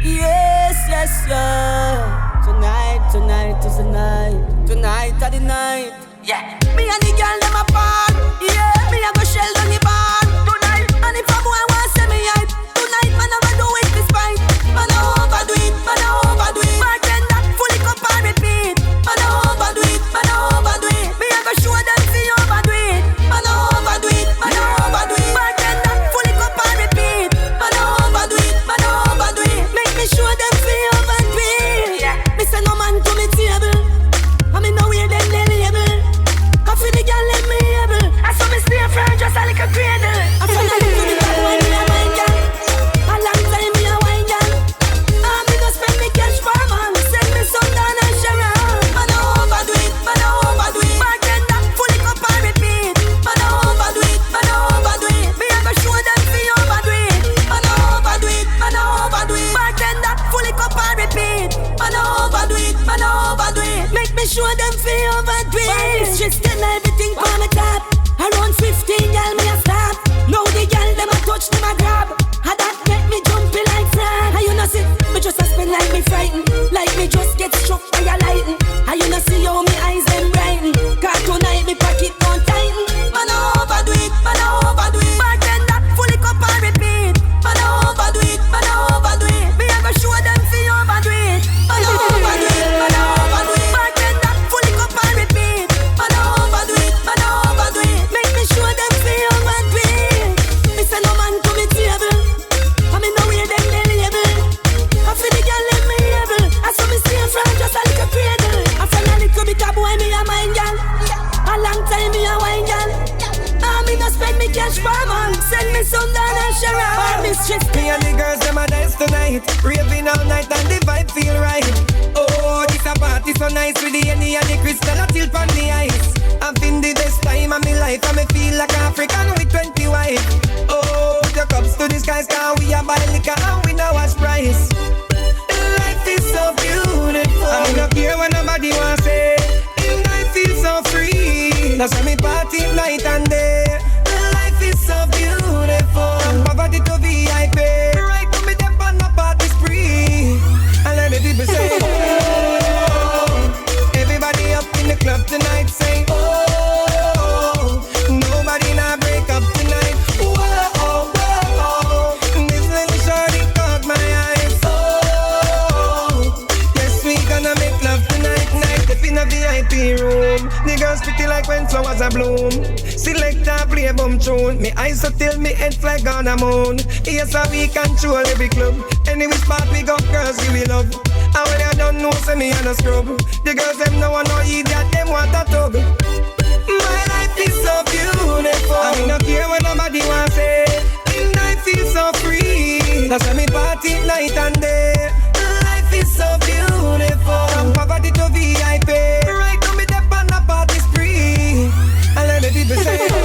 Yes, yes, yeah. Tonight is the night. Tonight are the night. Yeah. Me and the girl them apart. Yeah. Me a go shell down the bar tonight. And if a boy want say me hype tonight, man I do it despite. Man I overdo it, man I overdo it. Bartender, fully cup and repeat. Man I overdo it, man I overdo it. Me a go show them see overdo it. Man I overdo it, man I overdo it. Bartender, fully cup and repeat. Man I overdo it, man I overdo it. Make me show them see overdo it. Yeah. Me say no man to me table. I mean no way them they label. Coffee the girl let me able. I saw me stay from just a little cradle. I saw the little bit of wine me a wine girl. A long time me a wine girl. Me no spend me cash for man. Send me some down and Sharon. Man I overdo it, man I overdo it. Bartender, fully cup and repeat. Man I overdo it, man I overdo it. Me a go show them see overdo it. Man I overdo it, man I overdo it. Bartender, fully cup and repeat. Man I overdo it, man I overdo it. Make me show them see overdo it. It's just everything for me top. Around 15 girl me a stop. Now the girl them a touch them a grab. And that make me jumpy like frog. And you know see, me just a spin like me frightened. Like me just get struck by a lightning. And you know see how me eyes them brighten. Cause tonight me pocket don't tighten. Man I overdo it, man I overdo it. Bartender, fully cup and repeat. Man I overdo it, man I overdo it. Me a go show them see overdo it. Man I overdo it, man I overdo it. Bartender, fully cup and repeat. Man I overdo it, man I overdo it. Make me show them see overdo it. Me say no man to me table. I mean no way them they label. I feel the girl let me able. I saw me stay from just a little cradle. I feel a little bit of boy me a mind girl. A long time me a wine girl. Me no spend me cash for man. Send me some down and Sharon. My mistress. Me and the girls them a dance tonight. Raving all night and the vibe feel right. Oh, this a party so nice with the Henny and the crystal a tilt on the ice. I'm in the best time of my life and me feel like African with 20 wife. Oh, put your cups to the skies cause we a buy liquor and we now watch price. Life is so beautiful. I don't care what nobody wants say. Life feels so free. That's why me party night and day. Life is so beautiful. From poverty to VIP. Right to me them on my party spree. And let the people say oh. Everybody up in the club tonight say oh. Nobody not break up tonight. Whoa, whoa, whoa. This little shorty caught my eyes. Oh, yes we gonna make love tonight. Night up in a VIP room. The girls pretty like when flowers are bloom. Select and play a bum tune. Me eyes so till me head flag on the moon. Yes, so we control every club. Any which part we go, girls give me love. And when I don't know, say me and a scrub. The girls them no one no idiot, them want a tug. My life is so beautiful. I mean, not care what nobody want say. In life is so free. That's why me party night and day. Life is so beautiful. From poverty to VIP. Right to me them on the party spree. And let the people say oh.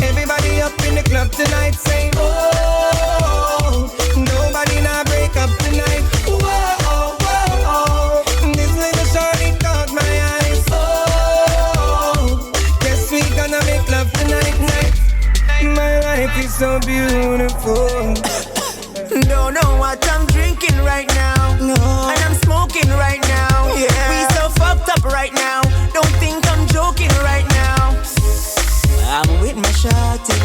Everybody up in the club tonight say oh. Nobody not break up tonight. Whoa, whoa, whoa. This little shorty caught my eyes. Oh, guess we gonna make love tonight, night. My life is so beautiful. Don't know what I'm drinking right now. No. And I'm smoking right now. Yeah. We so fucked up right now. Don't think I'm joking right now. I'm with my shawty,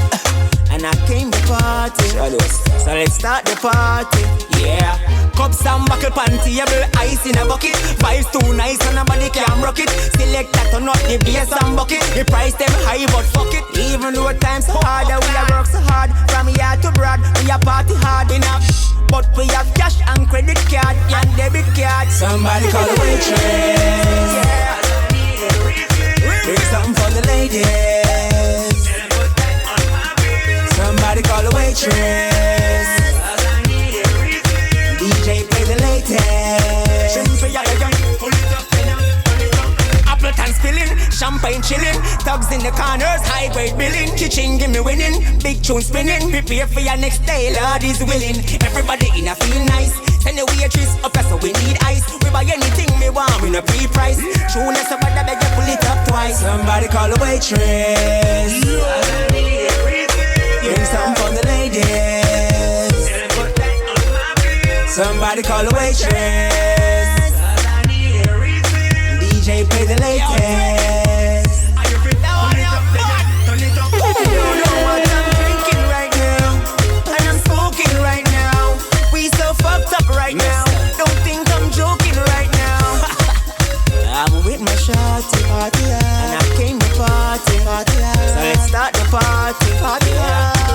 and I came to party. So let's start the party. Yeah. Cups and buckle pan table, ice in a bucket. Vibes too nice and nobody can rock it. Select that or not the bass and bucket. The price them high but fuck it. Even though times harder, we a work so hard. From here to broad, we a party hard enough. But we have cash and credit card and debit card. Somebody call the waitress. Yeah. Bring something for the ladies. Somebody call the waitress. DJ play the latest. Appleton spilling, champagne chilling. Thugs in the corners, high grade billing. Kitchen give me winning, big tune spinning. Prepare for your next day, Lord is willing. Everybody in a feel nice. Send the waitress up so we need ice. We buy anything we want, we no pre-price. Tune us up, I beg you pull it up twice. Somebody call the waitress. Bring something for the ladies. somebody call the waitress. DJ play the latest. You know what I'm drinking right now, and I'm smoking right now. We so fucked up right now. Don't think I'm joking right now. I'm with my shawty, and I came to party. So let's start the party.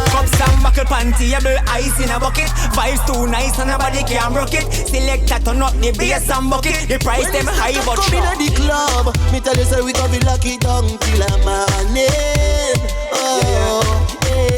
Cups and buckle panty, able ice in a bucket. Vibes too nice and nobody can broke it. Selector turn up the bass and bucket. The price them high but come in the club. Me tell you say we come be lucky down till a morning.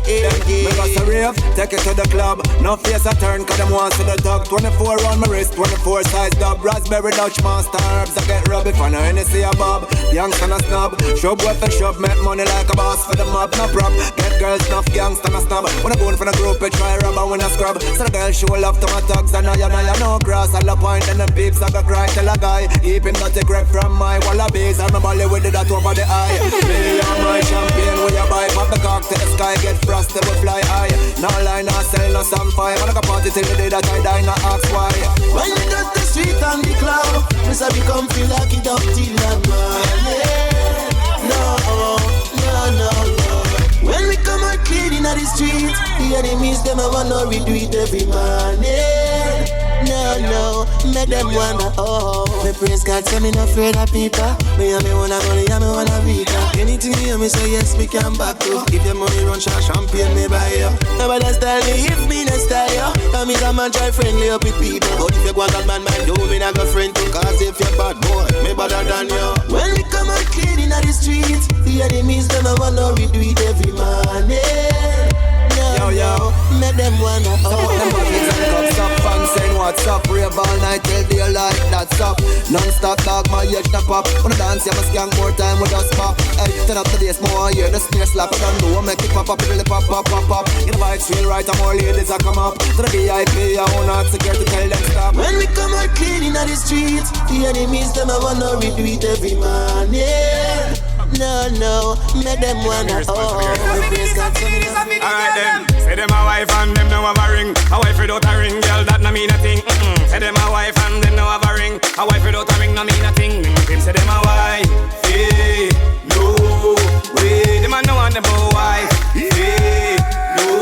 Make us a rave, take it to the club. No face a turn, cause them want to the dog. 24 on my wrist, 24 size dub. Raspberry Dutch Master herbs, I get rub. If I know any see a bob, youngster a snub. Shove what for shove, make money like a boss for the mob, no prop. Get girls, enough youngster a snub. When I go in for the group, I try rub and when I scrub. So the girl show love to my thugs, and I no grass. All the point and the peeps, I go cry till a guy. Keep him not a grip from my wallabies. I'm a bally with it that over the eye. Me and my champagne, when you buy pop the cock to the sky, get frosted, we fly high. No lie, no sell, no some fire. Man, I go party till the day that I die, no ask why. When we got the street and the club, we say we come feel like it up till the morning. No. When we come out clean in the streets, the enemies them a wanna redo it every morning. No, make them wanna me praise God, say me not afraid of people. Me and me wanna money, and me wanna beat her. Anything you hear me say yes, me can back to. If your money run short, champagne me buy you. Nobody style me if me not style you. Come here, man, try friendly up with people. But if you want that man, do me not go friend too. Cause if you're bad boy, me better than you. When we come out clean in the streets, the enemies them a wanna redo it every morning. Yo, make them wanna support them buckets and cups up. Fans saying what's up. Rave all night till daylight, that's up. Non-stop dog, my edge na pop. When I dance, you must gang more time with us pop. Hey, turn up the days more, hear the snare slap. I don't know, make it pop up, really pop. Get the vibes feel right, and more ladies a come up. To the VIP, I want not to get to tell them stop. When we come out clean in the streets, the enemies them a wanna redo it every morning. No, make them wanna Alright then, say them a wife and them no have a ring. A wife without a ring, girl, that no mean a thing. Say them a wife and them no have a ring. A wife without a ring no mean a thing. Them say them a wife, hey, no way. Them a no want them a wife, hey, no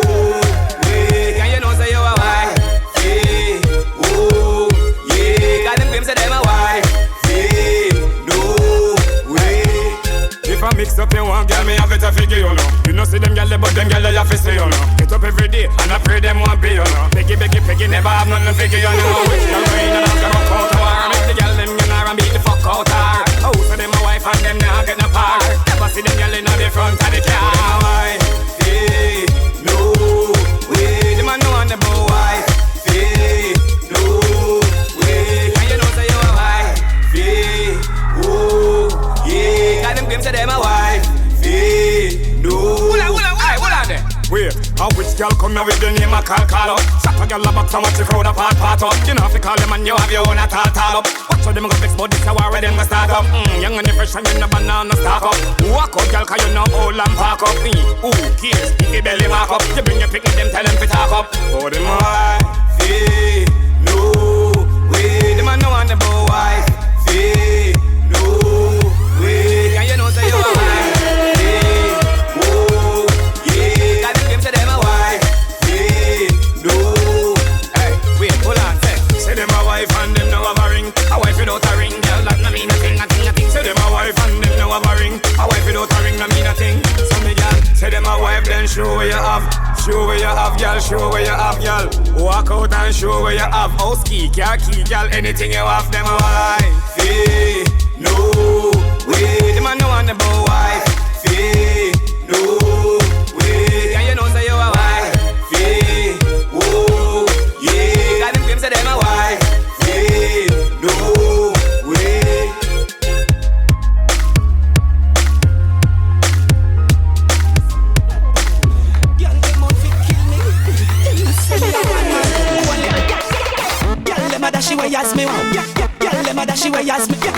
way. Can you know say you a wife, hey, oh, yeah. Cause them say them a wife, hey, no way. If I mix up you one girl, me have it a figure, you know. You know see them gyal, but them gyal they have to stay, you know. Get up every day and I pray them won't be, you know. Peggy, never have nothing to figure, you know. Which girl going and I'm gonna out to war. Make the gyal them you know and beat the fuck out her. Oh, so them a wife and them now get no par. Never see them gyal in the front of the car. Why? Hey, no way. Them a know on the boy wife. Hey, no way. Can you know say you a wife? Hey, oh, yeah. Got them glimpse of them a wife. Hey, no. Hold on there. Wait, a which girl come here with the name of Kartal? Shut a girl a box and watch the crowd apart up. You know if you call them and you have your own a tall up. Watch how them go fix but this a war where them go start up. Young and fresh and you no banana stock up. Walk out girl cause you know old and park up. Who cares if you belly mark up? You bring your pick them tell them to talk up. Oh them wife, hey, no way. Them a no want the boy wife, hey, no way. Can you know say you a wife? And them no have a ring. A wife without a ring, girl, that no mean a thing. Say them a wife and them no have a ring. A wife without a ring no mean a thing. So me girl, say them a wife, then show where you have. Show where you have, girl, show where you have, girl. Walk out and show where you have. House key, car key, girl, anything you have, them a wife. Hey, no way. Them a no want the boy wife. Hey, no way. Can you know say you a wife? Hey, oh, yeah. Got them claims say them a wife. Hey, no way. Girl, them out fi kill me. Girl, them a dash away as me want. Girl, them a dash away as me. Girl,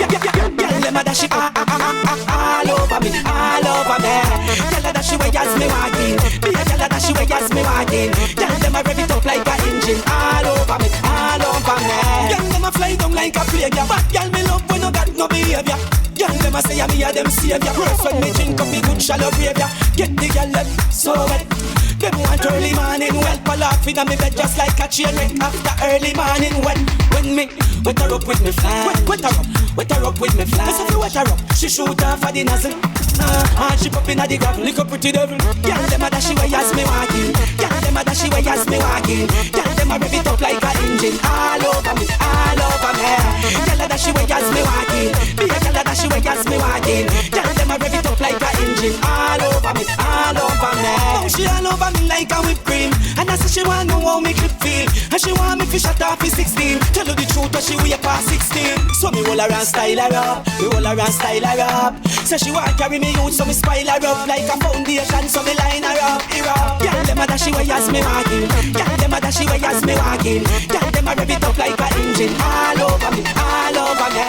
them a dash all over me, all over me. Girl, a dash away as me walking. Be a girl a dash away as me walking. Girl, them a rev it up like a engine. All over me, all over me. like a plague. Bad girl me love when no got no behavior. Girl them a say me a them savior. First when me drink up the good shallow graveyard. Get the girl them so wet. Them want early morning well, pull off in me bed just like a chain wreck after early morning when me wet her up with me fly. Wet her up with me fly. Cause if you wet her up, she shoot off for the nozzle. And she pop inna the gravel, lick up pretty devil. Girl them a dash away as me walking. Girl them a dash away as me walking. Girl them a rev it up like a engine. All over me, all over me. Girl a dash away as me walking. Be a girl a dash away as me walking. Girl them a rev it up like a engine. All over me, all over me. Oh, she all over me like a whipped cream. And I say she want know how me clip feel. And she want me fish at off in 16. Tell her the truth but she way past 16. So me roll around style her up. Me roll around style her up. Say she want carry me out so me spoil her up like a foundation. So me line her up, girl them a dash away as me walking. Girl them a dash away as me walking. Girl them a rev it up like a engine. All over me, all over me.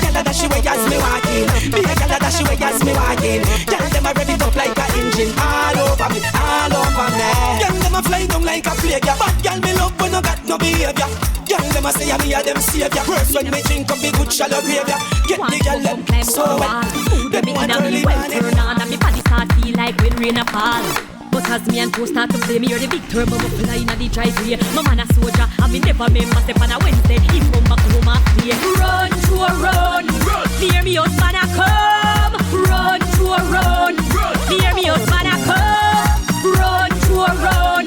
Girl a dash away as me walking. Be a girl a dash away as me walking. Girl them a rev it up like a engine. All over me, all over me. Girl them a fly down like a plague. Bad girl me love when no got no behavior. Girl them a say me a them savior. First when me drink up the good shallow graveyard. Get the girl them so wet. Them want early morning. Turn on and me body start feel like when rain a fall. But as me and Toast start to play, me hear the big turbo fly inna the driveway. My man a soldier, and me never remember step on a Wednesday. He come back home and play. Run to a run, near me husband a come. Run to a run, near me husband a come. Run to a run,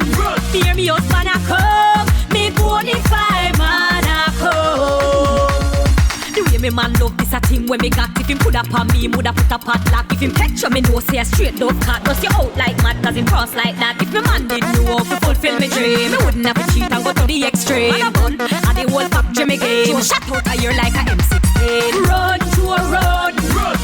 near me husband a come. Me bonify man a come. The way me man love this a thing when me got. If him put up on me, woulda put a padlock. If him picture me know say a straight dove cat. Bust you out like mad cause him cross like that. If me man did know how to fulfill me dream, me wouldn't have to cheat and go to the extreme. And a bun, and the whole factory me game. Shot out a year like a M16. Run to a run,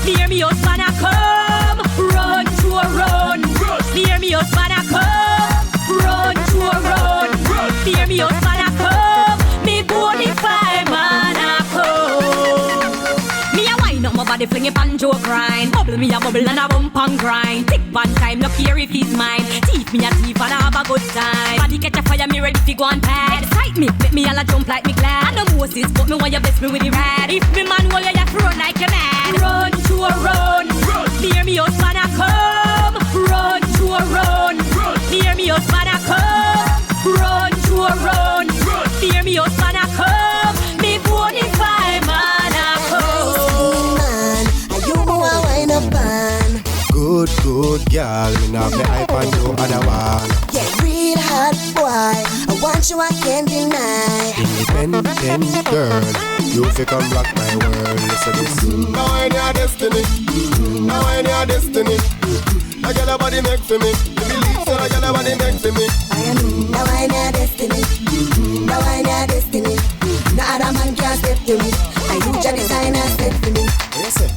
near me husband a come. Run to a run, near me husband a come. Run to a run, near me husband a come. Me bonify man a come. Me a wine up my body, fling a banjo grind. Bubble me a bubble and a bump and grind. Tick one time, no care if he's mine. Teeth me a teeth and I have a good time. Body catch a fire, me ready to go and pad. Excite me, make me all a jump like me glad. I know Moses, but me want you bless me with the rad. If me man want you, you run like a man. Run to a run, near me husband a come. Run to a run, near me husband a come. Run to a run, near me husband a come. Me bonify man a come. Man, are you more wine up on? Good girl, me not me hype on you other one. Yeah, real hot boy, I want you, I can't deny. Independent girl, you fi come rock my world. Listen this. Now I need destiny. Now I need destiny. I got a body make for me. You believe so I got a body make for me. I am now I need destiny. Now I need destiny. No other man can step to me. I use your designer step to me. Yes, sir.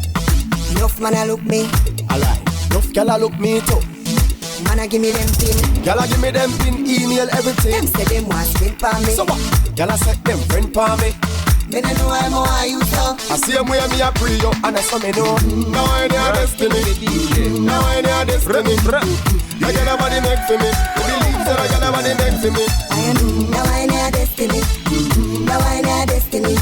Enough man a look me. I lie. Enough gyal a look me too. Man a give me them pin. Gyal a give me them pin, email, everything. Them say them want spin for me. So what? Gyal a set them friend for me. Me no know I'm how you so. I see him where me a pre you and I saw me know. Now I need destiny. Now I need destiny. I got a body make for me. You believe that I got a body make for me. I am now I need destiny. Now I need destiny.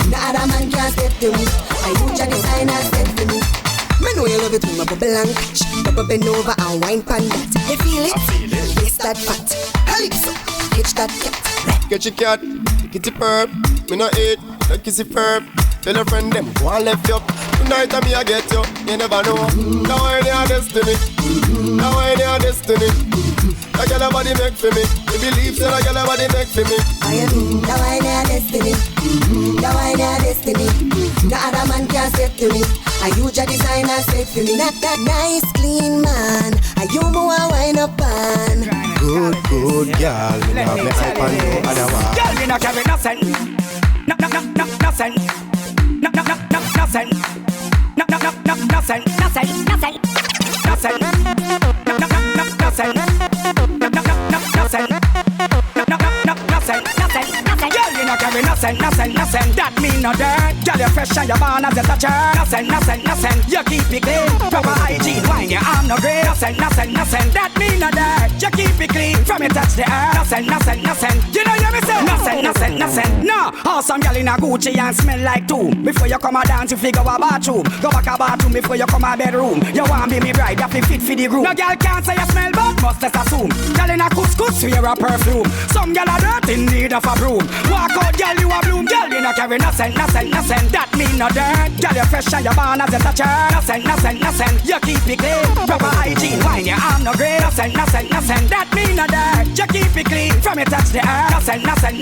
No other man can step to me. I use your designer step to me. Me know you love it when my bubble and catch. Bubble bend over and wine pan that. You feel it? I feel it. Yes, that fat. Calypso, catch that cat. Catch a cat, kitty purp. Me no eat, no kissy purp. Tell a friend them, go and left you. Tonight I me I get you, you never know. Now I need destiny. Now I need destiny. I got a body make for me. You believe that I got a body make for me. I am now I need destiny. Now I need destiny. No other man can step to me. I use your designer step to me. Not that nice clean man. Are you more wine up on? Good girl. Me not me hype on you other one. Girl, me not carry nothing. Nothing. Nothing. Nothing. Girl, you not carry nothing. That mean no dirt. Girl, you fresh and you born as a toucher. Nothing. You keep it clean. Proper hygiene. Wine your arm no grey. Nothing. That mean no dirt. You keep it clean from you touch the earth. Nothing. You know you me say. Nothing. No, awesome girl in a Gucci and smell like two. Before you come a dance, you figure a bathroom. Go back a bathroom before you come a bedroom. You want be me bride, you fit for the groom. No girl can't say you smell, but must just assume. Girl in a couscous, wear a perfume. Some girl a dirt in need of a broom. Walk out, girl, you a bloom. Girl, you not carry nothing. That mean no dirt. Girl, you fresh and you born as a toucher. Nothing. You keep it clean. Proper hygiene, wine your arm no green. Nothing. That mean no dirt. You keep it clean. From you touch the earth. Nothing.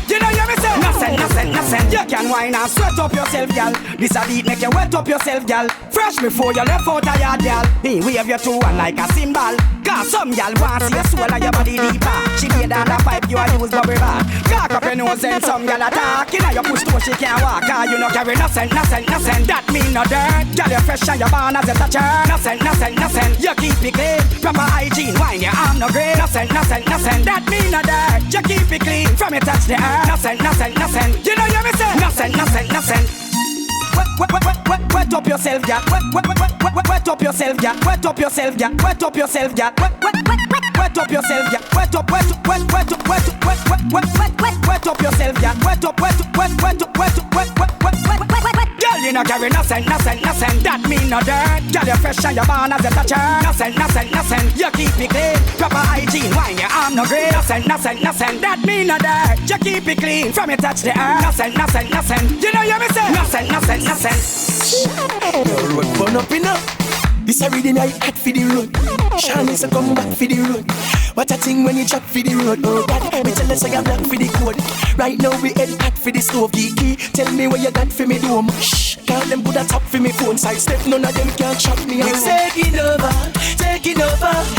You know you me say. Nothing. You can wine and sweat up yourself, girl. This a beat make you wet up yourself, girl. Fresh before you left out of your girl. Me wave you to one like a cymbal. Cause some girl want see your soul and your body deeper. She lay down the pipe, you a use bubble bath. Cock up your nose and some girl attack. You know you push toe, she can't walk. Cause you no carry nothing. That mean no dirt. Girl, you fresh and you born as a toucher. Nothing. You keep it clean. Proper hygiene, wine your arm no green. Nothing. That mean no dirt. You keep it clean. From you touch the earth. Nothing. You know you me say. Nothing. Wet up yourself, girl. Wet up yourself, girl. Wet up yourself, girl. Wet up yourself, girl. Wet up yourself, girl. Wet up yourself, girl. Girl, you no carry nothing. That mean no dirt. Girl, you fresh and you born as a toucher. Nothing. You keep it clean. Proper hygiene, wine your arm no green. Nothing. That mean no dirt. You keep it clean. From you touch the earth. Nothing. You know you me say. Nothing. The road burn up enough. This a Riddim I hot for the road. Shawn is a come back for the road. What a thing when you chop for the road. Oh God, me tell us I got black for the code. Right now we head hot for the stove. Geeky, tell me what you got for me dome. Shh, call them put a top for me phone. Side step, none of them can chop me. We're taking over.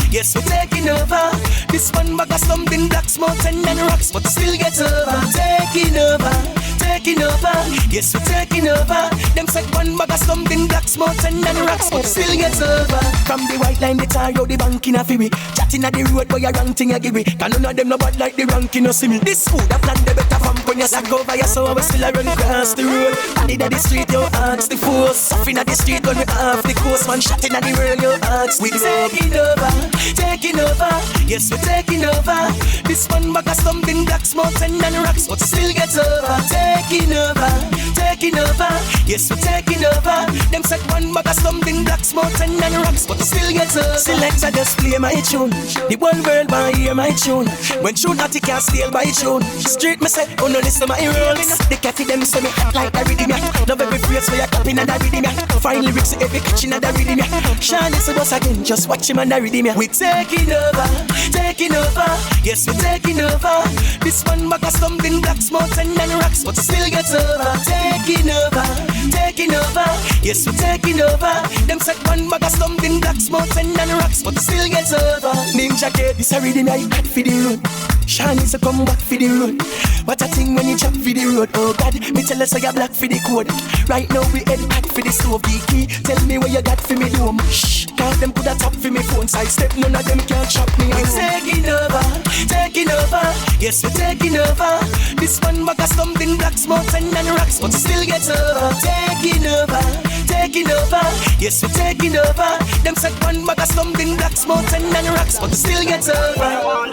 Yes, we're taking over. This one bag of something black, smoke and rocks, but still get over. Taking over. Yes, we're taking over. Them said one bag of something black, smoke and rocks, but still get over. From the white line, they tar out the bank in a fibby. Chatting at the road, boy, a wrong thing a give me. Can none of them no bad like the rank in a see me. This food a plan, they better from when you sack over your soul. We still a run across the road. Body at the street, you ask the force. Suffering at the street, when we off the coast. Man, shotting at the world, you ask. We taking over. Yes, we're taking over. This one bag of something black, smoke and rocks, but still get over. Taking over. Yes, we're taking over. Them said one bag of something black, smoke and rocks, but still get over. Selector just play my tune. The one world man hear my tune. When tune not can't steal my tune. Street me say, oh no listen my rules. The cat them say me hot like a Riddim. Love every phrase where you copying and a Riddim. Find lyrics every catching and a Riddim. Shawn is a boss again, just watch him and a Riddim. We taking over. Yes, we're taking over. This one bag of something black, smoke and rocks, but still get over. Taking over. Yes, we're taking over. Them said one bag of something black, smoke and rocks, but still get over. Ninja kid, this a Riddim I hot for the road. Shawn is a come back for the road. What a thing when you chop for the road. Oh God, me tell us I got black for the code. Right now we head back for the stove. Geeky, tell me what you got for me dome. Shh, call them put a top for me phone. Side step, none of them can chop me. We're taking over. Yes, we're taking over. This one bag of something black, smoke and rocks, but still get over. Taking over. Yes, we're taking over. Them said one bag of something black, smoke and rocks, but still get over.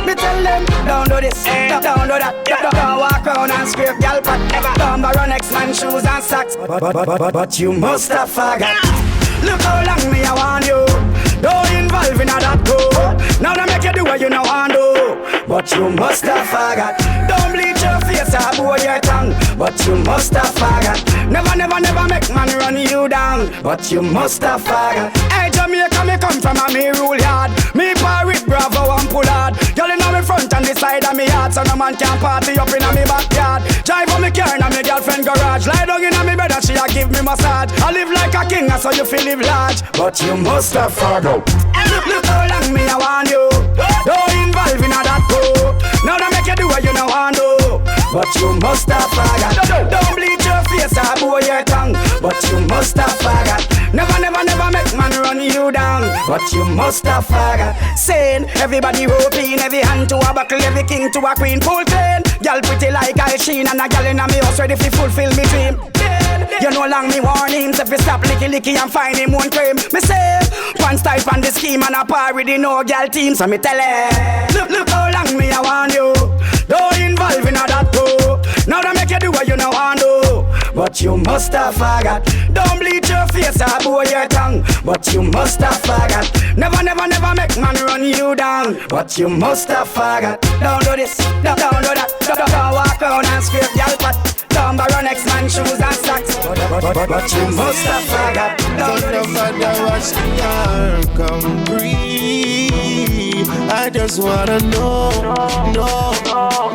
Me tell them, don't do this, don't do that. Don't walk around and scrape y'all pot. Don't borrow next man shoes and socks. But you must have forgot. Look how long me I want you. Don't involve in that go. Now they make you do what you know want do. But you must have forgot. Don't bleach your face or blow your tongue. But you must have forgot. Never make man run you down. But you must have forgot. Hey Jamaica, me come from a me rule yard. Me par with Bravo and Pullard. Girl in me front and the side of me yard. So no man can party up in a me backyard. Drive on me car in a me girlfriend garage. Lie down in a me bed and she a give me massage. I live like a king, so you feel live large. But you must have forgot. Look how long me I want you. Don't involve in that go. Now they make you do what you know want do. But you must have forgot. Don't bleach your face or blow your tongue. But you must have forgot. Never make man run you down. But you must have forgot. Saying everybody roping, every hand to a buckle, every king to a queen, full clean. Girl pretty like Sheen and a girl in a me house ready to fulfill me dream. You know long me warnings. If you stop licky and find him one cream. Me say, one type on the scheme and a par with the no girl team. So me tell her, look how long me I want you. you must have forgot. Don't bleach your face or bow your tongue, but you must have forgot. Never, never, never make man run you down, but you must have forgot. Don't do this, don't do that, don't walk around and scrape your pot. Don't borrow next man's shoes and socks, but you must have forgot. Don't do this. Watch the arm come breathe. I just wanna know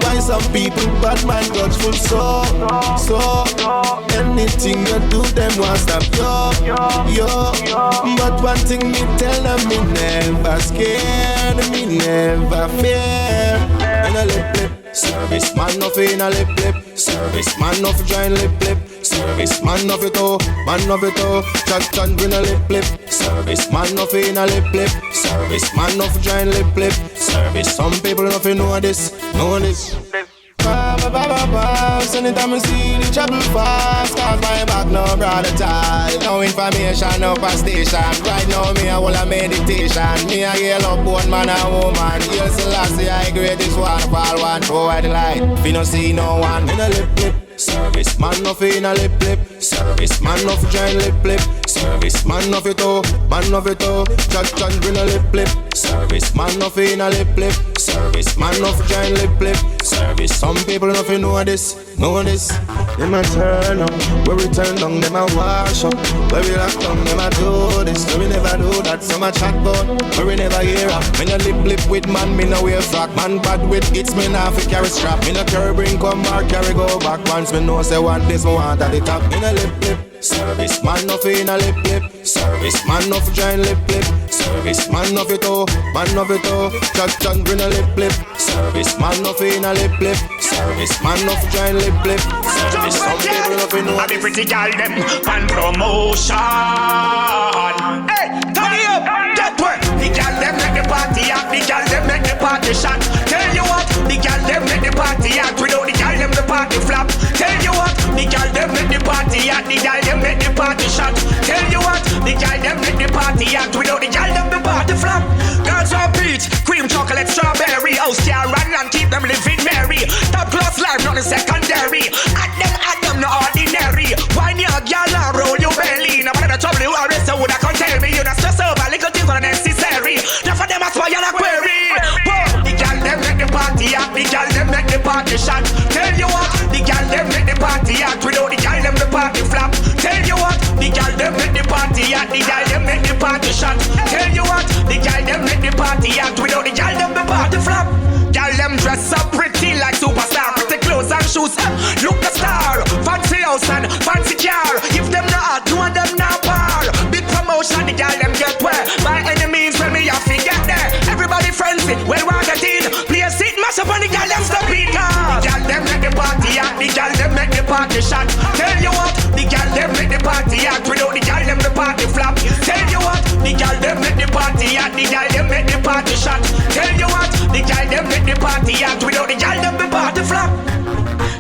why some people bad mind grudgeful so anything you do them want stop yo. But one thing me tell them, me never scared, me never fear. In a lip, service man of in a lip, service man of giant lip, service man of it all, chat and win a lip, service man of in a lip, service man of giant lip, service. Some people don't know this. Anytime I see the trouble fast, cause my back no brother tie. No information, no past station. Right now me a whole a meditation. Me a yell up one man and woman. Here's the last I greatest one. Fall one, throw out the light. Fi no see no one. In a lip, service man of in a lip, service man of giant lip, service man of it all, chat and bring a lip, service man of in a lip, service man of giant lip, service. Some people don't know this. Them a turn up, where we turn down, them a wash up. Where we lock down, them a do this. Where we never do that, some a chat about. Where we never hear up. Me no lip with man, me no wear frock. Man bad with hits, me nah fi carry strap. Me no carry bring come back, carry go back. Once me know say want this, me want at the top. Me no lip, service man of in a lip, service man of giant lip, service man of it all, chat and bring a lip, service man of in a lip, service man of giant lip, service. Some people of it know I be pretty gal them fan promotion. Hey, turn it up, get work. The gal them make the party hot, the gal them make the party shot. Tell you what, the gal them make the party hot. Without the gal them the party flop. Tell you what, the gal them make the party hot, the gal them make the party shot. Tell you what, the gal them make the party hot. Without the gal them the party flop. Girls on peach, cream chocolate, strawberry. House car run and keep them living merry. Top class life, not the secondary. At them no ordinary. Why you gal and roll your belly? Now one of the trouble you arrest so would I can't tell me. You not stress over little things unnecessary. Now for them ask why you not query. Whoa, the gal them make the party hot, the gal them make the party shot. Tell you what, the gal them make the party hot. Without the gal them the party flop. Tell you what, the gal them make the party hot, the gal them make the party shot. Tell you what, the gal them make the party hot. Without the gal them the party flop. Gal them dress up pretty like superstar. Pretty clothes and shoes, look the star. Fancy house and fancy car. If them not, two of them not par. Big promotion, the gal them get where. By any means when me have to get there. Everybody frenzy, when we get in. Play a seat, mash up on the gal them stop it. The gal them make the party hot, the gal them make the party shot. Tell you what, the gal them make the party hot. Without the gal them the party flop. Tell you what, the gal them make the party hot, the gal them make the party shot. Tell you what, the gal them make the party hot. Without the gal them the party flop.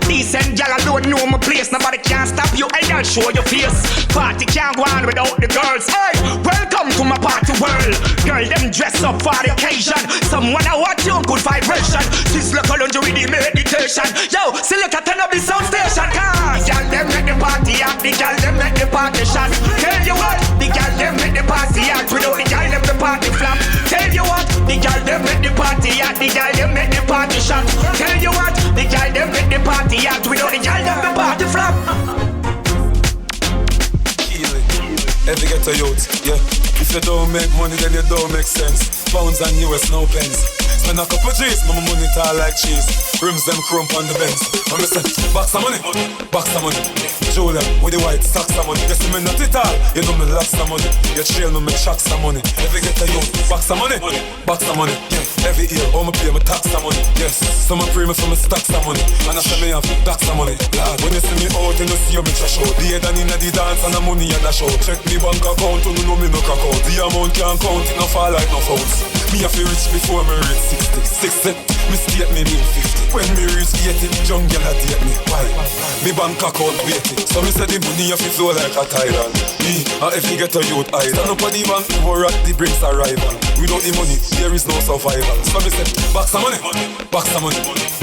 Decent gal alone know my place. Nobody can stop you, and I'll show your face. Party can't go on without the girls. Hey, welcome to my party world. Girl, them dress up for the occasion. Someone I watch you good vibration. Sizzla Colonge with the meditation. Yo, select a turn up the sound station. Cause the gal them make the party hot, the gal them make the party shot. Tell you what, the gal them make the party hot. Without the gal them the party flop. Tell you what, the gal them make the party hot, the gal them make the party shot. Tell you what, the gal them make the party hot. Without the gal them the party flop. Every get a youth, yeah. If you don't make money, then you don't make sense. Pounds and US, no pence. Spend a couple G's, my money tall like cheese. Rims them crump on the Benz. I'm say, box of money, Julia with the white socks of money. Guess me not it all, you know me lots of money. You trail me chucks of money. Every get a youth, box of money, yeah. Every year, all me pay me tax of money. Yes, some me pray me for me stacks of money. And I say me have stacks of money. Lord, when you see me out, you know see me trash out. The head and in the dance and the money and the show. Check me bank account, you know me no crack out. The amount can't count, it no fall like no fouls. Me have to reach before me reach 60. Mistake me mean 50. When me reach 80, young girl a date me. Why? Me bank account waiting. So me say the money have to flow like a tidal. Me, if you get a youth idol. Stand up at the bank, war at the brings arrival. Without the money, there is no survival. So me say, back some money, back some money.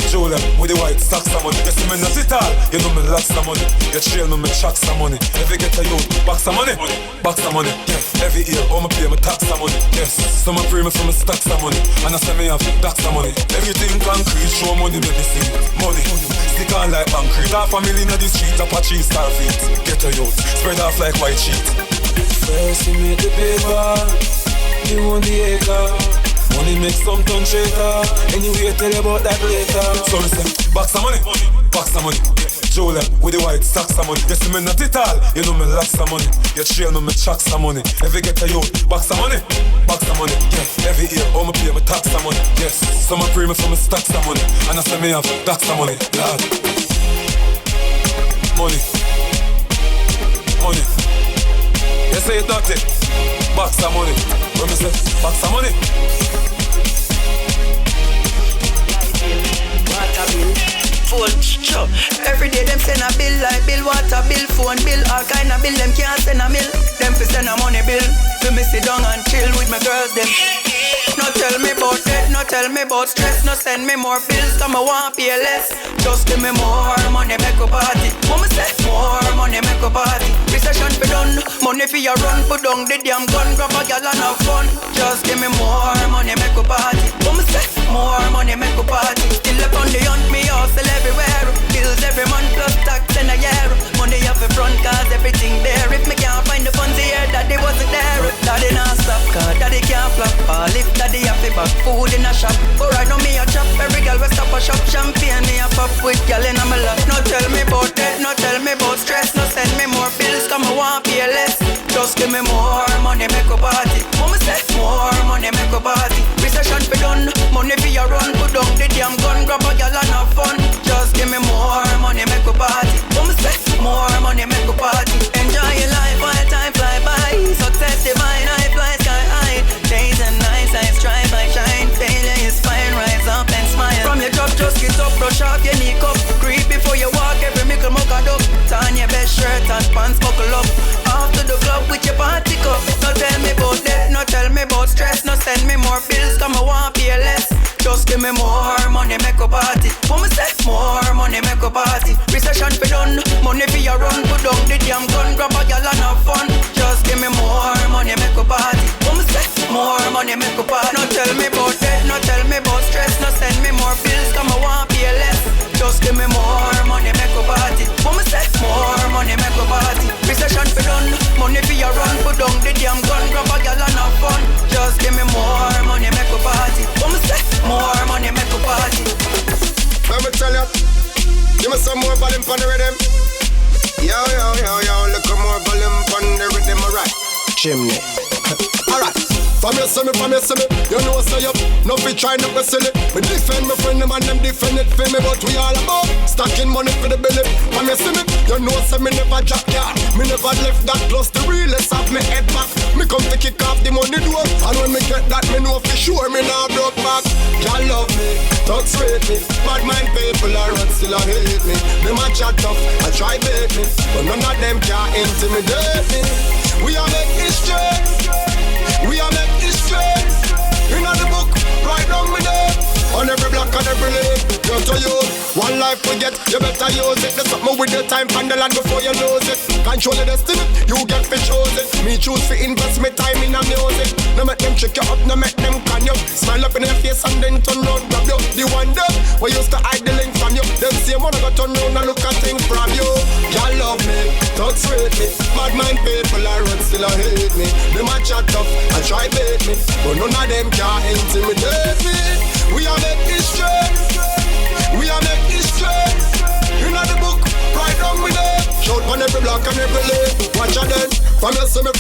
Show them with the white stacks some money. You see me not it all, you know me lots some money. You trail me, me chuck some money. If you get a youth, back some money, back some money. Yeah. Every year, all me pay me tax some money. Yes, some me pray me for me stack some money. And I say me have tax some money. Everything concrete, show money, make me see money. Stick on like concrete. Half a million of the street, Apache Starfleet. Get a youth, spread off like white sheet. First you make the paper, you want the acre. Money make some ton shaker. Anyway, tell you about that later. So listen, back some money, back some money. Jolem with the white socks some money. You see me not it all, you know me lots some money. You trail me, me chuck some money. If you get a youth, back some money, back some money. Yeah, every year, all me pay me tax some money. Yes, some pray me for me stack some money. And I say me have tax some money. Lord, money, money. You say it dirty, back some money. When me say back some money. Water bill, phone, sure. Every day them send a bill, like bill, water bill, phone bill, all kind of bill. Them can't send a mill, them fi send a money bill. Fi me sit down and chill with my girls them. No tell me about debt, no tell me about stress. No send me more bills, come I want pay less. Just give me more money, make a party. Mama say more money, make a party. Recession fi done, money fi ya run. Put down the damn gun, grab a gal and have fun. Just give me more money, make a party. Mama say more money, make a party. Still up on the hunt, me hustle everywhere. Bills every month plus tax in a year. Money off the front cause everything there. If me can't find the funds here, daddy wasn't there. Daddy not stop, cause daddy can't flop. All if daddy have to back food in a shop. But right now me a chop, every girl will stop a shop. Champagne me a pop with gal in a my lap. No tell me about debt, no tell me about stress. No send me more bills, come I want pay less. Just give me more money, make a party. Mama say more money, make a party. Recession fi done, money fi ya run. Put down the damn gun, grab a gal and have fun. Just give me more money, make a party. Mama say more money, make a party. Enjoy your life while time fly by. Success divine, I fly sky high. Days and nights I strive, I shine. Failure is fine, rise up and smile. From your job, just get up, brush off your knee cup. Creep before you walk, every mickle muck a duck. Turn your best shirt and pants buckle up. Off to the club with your party cup. No tell me about debt, no tell me about stress. No send me more bills, come I want pay less. Just give me more money, make a party. Mama say more money, make a party. Recession fi done, money fi ya run. Put down the damn gun, grab a gal and have fun. Just give me more money, make a party. Mama say more money, make a party. No tell me about debt, no tell me about stress. No send me more bills, come I want pay less. Just give me more money, make a party. Mama say more money, make a party. Recession fi done, money fi ya run. Put down the damn gun, grab a gal and have fun. Just give me more money, make a party. Mama say more money, make a party. Let me tell you, give me some more volume on the rhythm. Yo, yo, yo, yo, look more volume on the rhythm, alright. Chimney. Alright. From you see me, you know say up. No fi try not go silly. Me defend my friend them and them defend it for me. But we all about stacking money for the belly. From you see me, you know say me never drop yard. Me never left that plus the realest of me head back. Me come to kick off the money door. And when me get that, me know for sure me nah broke back. Y'all love me, thugs rate me. Bad mind people are run still a hate me. Them a chat tough, I try bait me. But none of them can intimidate me. We are make history. We are make history. In the book, right down me there. On every block and every lane. You're to you. One life we get, you better use it. There's something with your time and the land before you lose it. Control your destiny, you get to choose it. Me choose to invest my time in the music. No make them check you up, no make them can you. Smile up in your face and then turn round, grab you. The one day, we used to hide the link from you. Them same one I got turn round and look at things from you. Y'all love me, thugs rate me. Bad mind people are run still a hate me. Them a chat tough and try bait me. But none of them can intimidate me. We are make history. We are make history. In the book, right down with them. Shout on every block and every lane. Watch out then. From you see me,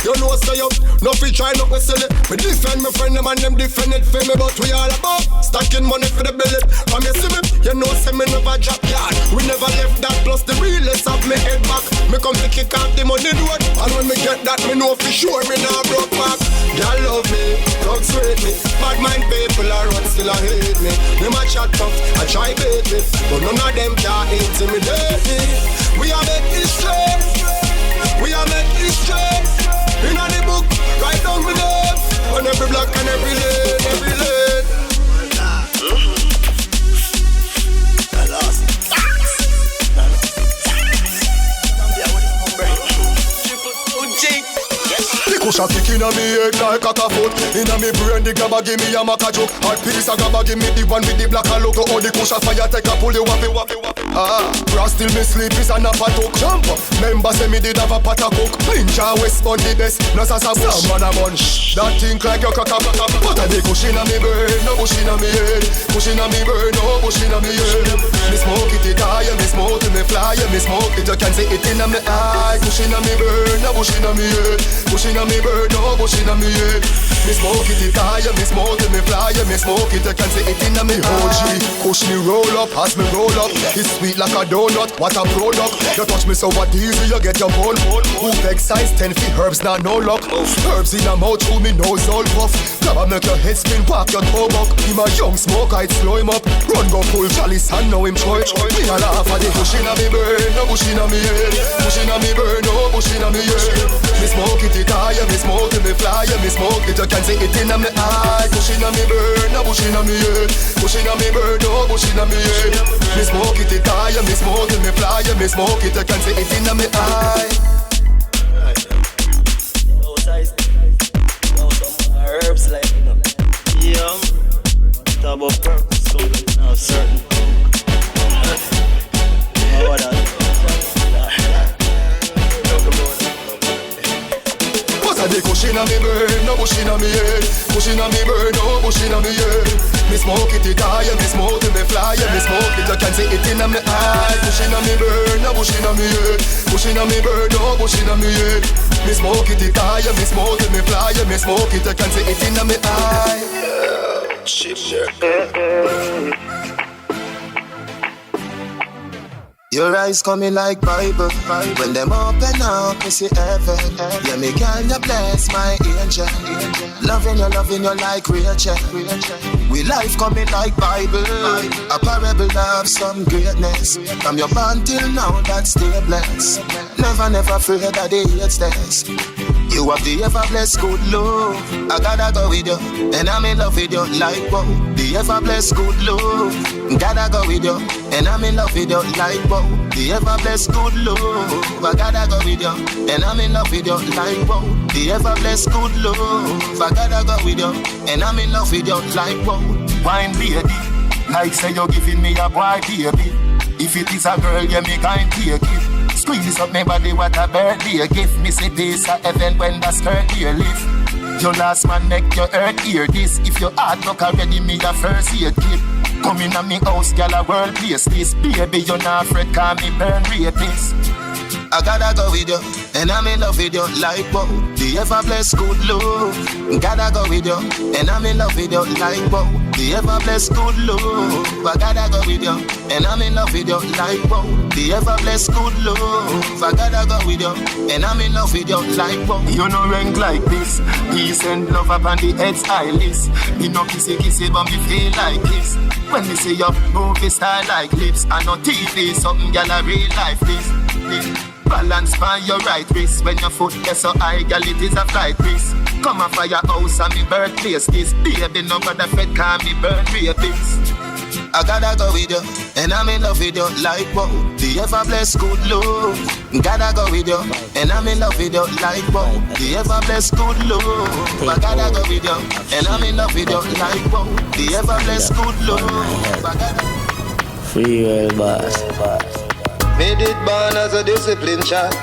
you know stay up. No fi try not go silly. Me defend my friend them and them defend it for me. But we all about stacking money for the billet. From you see me, you know say me never drop yard. We never left that plus the realest of me head back. Me come to kick off the money road. And when me get that, me know for sure me nah broke back. Y'all love me, thugs sweet me. Bad mind people are run still a hate me. Them a chat tough, I try bait me, but none of them can intimidate me. We are make history, we are make history. In the book, write down the name on every block and every lane, every lane. The cushion kick inna me head like a foot. Inna me brain the grabber give me a maca joke. Hard piece a grabber give me the one with the black logo. Oh the cushion fire take a pull you wappy wappy wappy. Bra still me sleep is a nap a talk. Jump up, member say me did have a pot a cook. Ninja West on the best, no sasa bush. Some man a munch, that think like your cracker. But a the cushion inna me brain, no bush inna me head. Cushion inna me brain, no bush inna me head. Me smoke it high, me smoke it me fly, me smoke it you can see it inna me eye. Cushion inna me brain, no bush inna me head. Cushion inna me brain, no bush inna me head. Me smoke it high, me smoke it me fly, me smoke it you can see it inna me OG. Push me roll up, as me roll up. It's sweet like a donut, what a product. You touch me so what easy, you get your bone. Who beg size 10 feet, herbs now no luck. Herbs in a mouth, through me nose all puff. Grab make your head spin, walk your toe buck. Him a young smoke, I'd slow him up. Run go full chalice and know him choy. Me a laugh at the bush inna me brain, no bush inna me head. Bush inna me brain, no bush inna me head. Me smoke it high, me smoke it me fly, me smoke it you can see it inna me eye. Bush inna me brain, no bush inna me head. Bush inna me brain, no bush inna me head. Me smoke it high, me smoke it me fly, me smoke it you can see it inna me eye. Herbs like yum, double purpose, so now certain. The cushion inna me brain, no bush inna me head. Cushion inna me brain, no bush inna me head. Me smoke it high, me smoke it me fly, me smoke it you can see it inna me eye. Cushion inna me brain, no bush inna me head. Cushion inna me brain, no bush inna me head. Me smoke it high, me smoke it me fly, me smoke it you can see it inna me eye. Your eyes coming like Bible. When them open up, me see heaven. Yeah, me girl, you bless my angel. Loving you like Rachel. We life coming like Bible. A parable of some greatness. From your born till now, that's still blessed. Never afraid of the hate test. You have the ever blessed good love. I gotta go with you, and I'm in love with you like wow. The ever blessed good love. Gotta go with you, and I'm in love with you like wow. The ever blessed good love. I gotta go with you, and I'm in love with you like wow. The ever blessed good love. I gotta go with you, and I'm in love with you like wow. Wine baby, like say you're giving me a boy baby. If it is a girl, you me can't take it. Squeeze up my body, what a birthday gift. Me say this a heaven when the skirt here lift. Your last man make your earth hear this. If your heart look already, me a first aid kit. Come in at me house, girl, a world place this. Baby, you're not afraid, call me burn rapist. I gotta go with you, and I'm in love with you like wow. The ever blessed good love. Gotta go with you, and I'm in love with you like wow. The ever blessed good love. I gotta go with you, and I'm in love with you like wow. The ever blessed good love. I gotta go with you, and I'm in love with you like wow. You know rank like this. Peace and love upon the head's eye list. Me no kissy but me feel like this. When me see your movie style like lips. I know TV something girl a real life this. Balance by your right wrist. When your foot gets so high, girl, it is a flight risk. Come up for your house and me birthplace. This baby, no matter fed, call me burn rapist. I gotta go with you, and I'm in love with you like wow. The ever blessed good love. Gotta go with you, and I'm in love with you like wow. The ever blessed good love. I gotta go with you, and I'm in love with you like wow. The ever blessed good love. Free will boss. Made it born as a discipline child.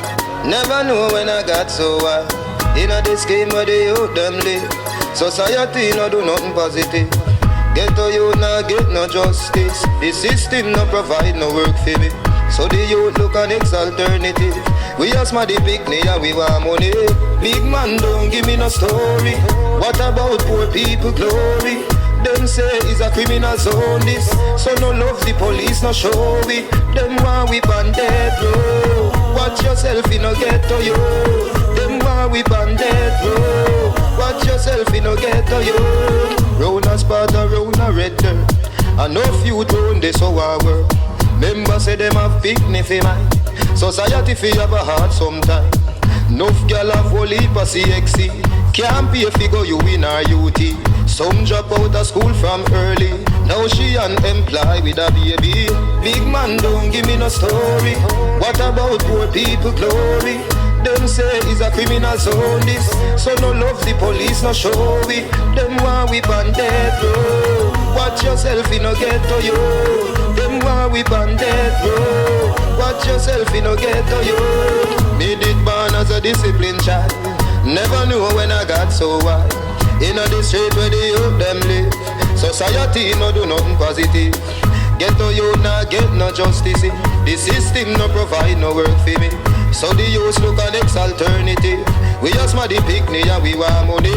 Never know when I got so wild. In a this game where the youth them live. Society no do nothing positive. Get to you now get no justice. The system no provide no work for me. So the youth look on its alternative. We ask my the picnic and we want money. Big man don't give me no story. What about poor people glory? Them say it's a criminal zone this. So no love the police no show we. Them want we ban death row. Watch yourself in no get to you. Them want we ban death row. Watch yourself in no ghetto youth. Round a spot or round a red dirt. And no few round this how I work. Members say them have picnic for mine. Society fi have a heart sometime. Nuff gyal have whole heap of CXC. Can't pay fi go you in her UT. Some drop out of school from early. Now she unemployed with a baby. Big man don't give me no story. What about poor people glory? Them say it's a criminal zone this. So no love the police no show we. Them want we ban death row. Watch yourself in no ghetto yo. Them want we ban death row. Watch yourself in no ghetto yo. Me did born as a disciplined child. Never knew when I got so wide. In the street where the youth them live. Society no do nothing positive. Ghetto you not get no justice. The system no provide no work for me. So the youth look at next alternative. We just mad the picnic and we want money.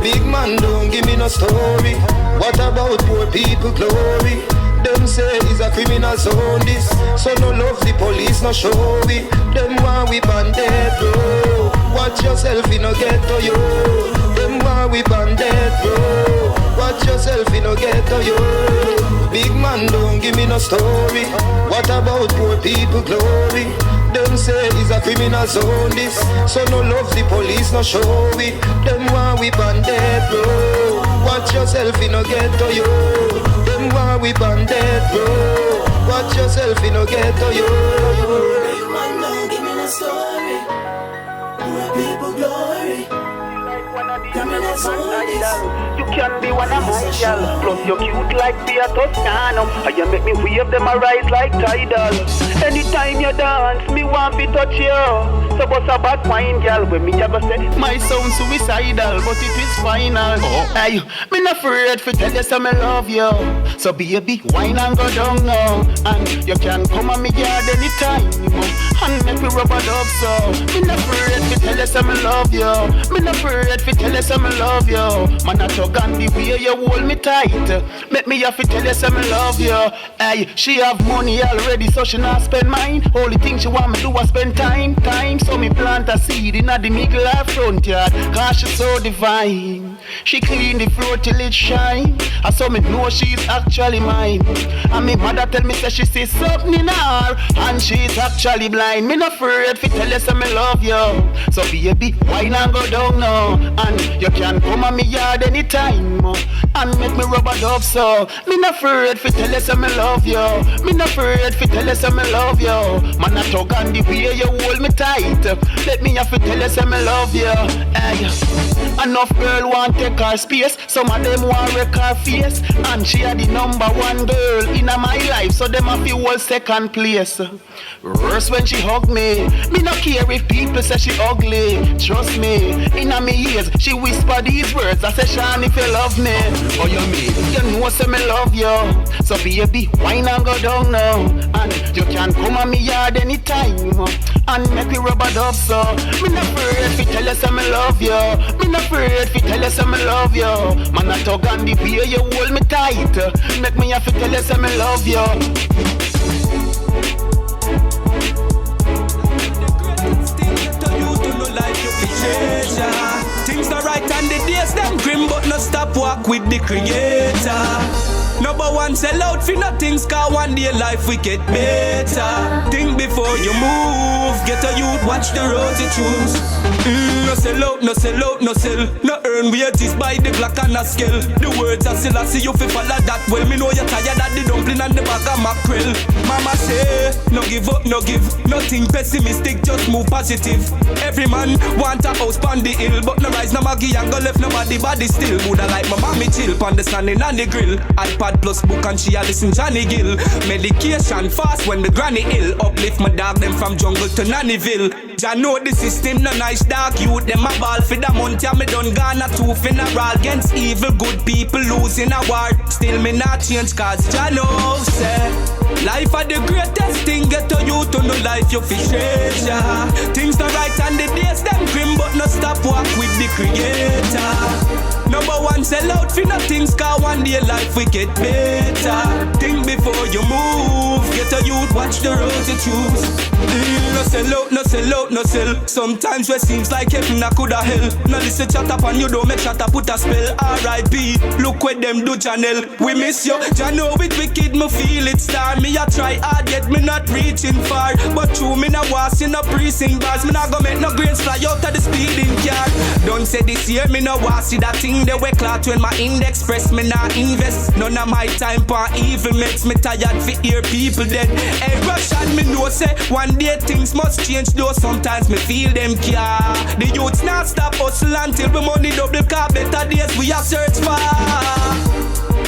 Big man don't give me no story. What about poor people glory? Them say it's a criminal zone this. So no love the police no show we. Them want we ban death row. Watch yourself in no ghetto yo. Them want we ban death row. Watch yourself in no ghetto yo. Big man don't give me no story. What about poor people glory? Them say it's a criminal zone this. So no love the police no show we. Them want we ban death row. Watch yourself in no ghetto yo. Them want we ban death row. Watch yourself in no ghetto yo. Big man don't give me no story. Poor people glory. You can be one of my girls. Plus you're cute like Beatrice Nano. And you make me wave them a rise like tidal. Anytime you dance, me want to touch you. So what's a bad wine, girl? When me ever say my sound suicidal, but it is final. Hey, me not afraid to tell you some I love you. So baby, wine and go down now. And you can come on me yard anytime. And make me rub a dub so. Me not afraid to tell you some I love you. Me not afraid to tell you some I love you. Man, I talk on the way you hold me tight. Make me have to tell you some I love you. Hey, she have money already, so she not spend mine. Only thing she want me do is spend time. So me plant a seed in the middle of front yard. Cause she so divine. She clean the floor till it shine. I saw me know she's actually mine. And me mother tell me say she sees something in her. And she's actually blind. Me not afraid to tell you some I love you. So baby, wine and go down now. And you can come on me yard anytime. And make me rub a dub so. Me not afraid to tell you some I love you. Me not afraid to tell you some I love you. Man I talk on the way you hold me tight. Let me have to tell you some I love you. Hey. Enough girl want take her space. Some of them want wreck her face. And she are the #1 girl in my life. So them have to hold second place. Worse when she hug me. Me not care if people say she ugly. Trust me, in me ears she whisper these words. I say Shawn, if you love me, oh you mean you know say me love you. So baby, wine and go down now. And you can come on me yard anytime. And make me rub a dub so. Me not afraid to tell you say me love you. Me not afraid to tell you say me love you. Man I talk on the way you hold me tight. Make me have to tell you say me love you. Things not right and the days them grim, but no stop walk with the creator. #1 sell out for nothing, cause one day life we get better. Think before you move, get a youth, watch the road you choose. No sell out, no sell out, no sell. No earn wages by the black and a scale. The words are still I see you fi follow that well. Me know you're tired of the dumpling and the bag of mackerel. Mama say, no give up, no give. Nothing pessimistic, just move positive. Every man want a house pon the hill, but no rise, no maggie and go left nobody body still. Woulda like my mommy chill pon the standing on the grill. iPad plus book and she a listen Johnny Gill. Medication fast when the granny ill. Uplift my dog them from jungle to Nannyville. Ya know the system no nice dark youth. Them a ball for the month ya me done gone a two funeral. Against evil good people losing a war. Still me not change cause ya know say life are the greatest thing. Get to you to know life you fi treasure. Things not right and the days them grim, but no stop walk with the creator. Number one, sell out for nothing, cause one day life we get better. Think before you move, get a youth, watch the road you choose. No sell out, no sell out, no sell. Sometimes where seems like heaven I coulda hell. No listen chat up and you don't make shut up put a spell. R.I.P. Look where them do channel. We miss you, Jah know it wicked, me feel it star. Me a try hard yet me not reaching far. But true me na was in a precinct bars. Me not go make no grains fly out of the speeding car. Don't say this year me no was see that thing they wear clout when my index press me not invest. None of my time for evil makes me tired for hear people dead. Hey Russian me know say one day things must change though sometimes me feel them care. The youths not stop hustle until we money double car better days we a search for.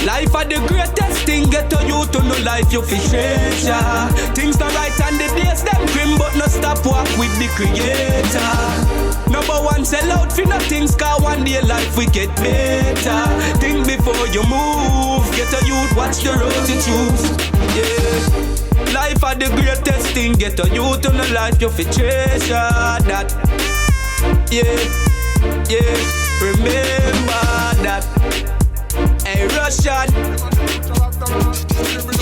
Life are the greatest thing, get to you to know life you fi treasure. Things not right and the days them grim but no stop walk with the creator. Number one, sell out for nothing, cause one day life we get better. Think before you move, get a youth, watch the road you choose. Yeah, life are the greatest thing, get a youth to know life you fi treasure. That, yeah, remember that. Hey, Russian.